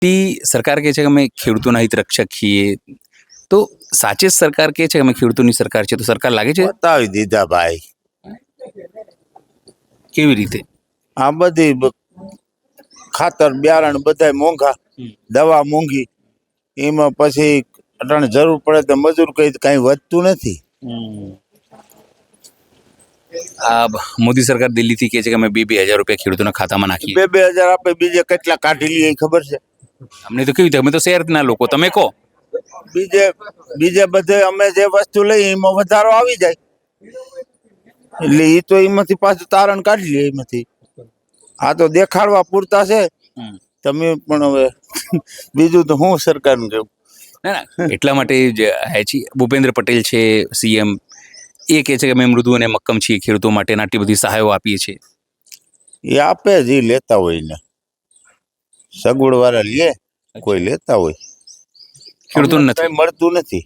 સરકાર કહે છે કે અમે ખેડૂતોના હિત રક્ષક છીએ, તો સાચે જ સરકાર કહે છે કે અમે ખેડૂતોની સરકાર છે, તો સરકાર લાગે છે? બતાવી દીધા ભાઈ. કેવી રીતે? આ બધી ખાતર બિયારણ બધા મોંઘા, દવા મોંઘી, એમાં પછી અટાણે જરૂર પડે તો મજૂર કઈ વધતું નથી. આ મોદી સરકાર દિલ્હીથી કહે છે કે અમે 2,000 રૂપિયા ખેડૂતોના ખાતામાં નાખીએ. 2,000 આપે, બીજે કેટલા કાઢી લઈએ એ ખબર છે? અમને તો કેવી રીતે, અમે તો શહેરના લોકો, તમે કહો. બીજે બધે અમે જે વસ્તુ લઈએ એમાં વધારો આવી જાય, એટલે એ તો એમાંથી પાછું તારણ કાઢી લે એમાંથી. આ તો દેખાડવા પૂરતા છે. તમે પણ હવે બીજું તો હું સરકારનું કેવું. ના ના, એટલા માટે જ ભૂપેન્દ્ર પટેલ છે સીએમ, એ કહે છે કે અમે મૃદુ અને મક્કમ છીએ, ખેડૂતો માટે આટલી બધી સહાયો આપીએ છીએ. એ આપે જ, એ લેતા હોય ને સગવડ વાળા લે, કોઈ લેતા હોય. ખેડૂતોને કઈ મળતું નથી.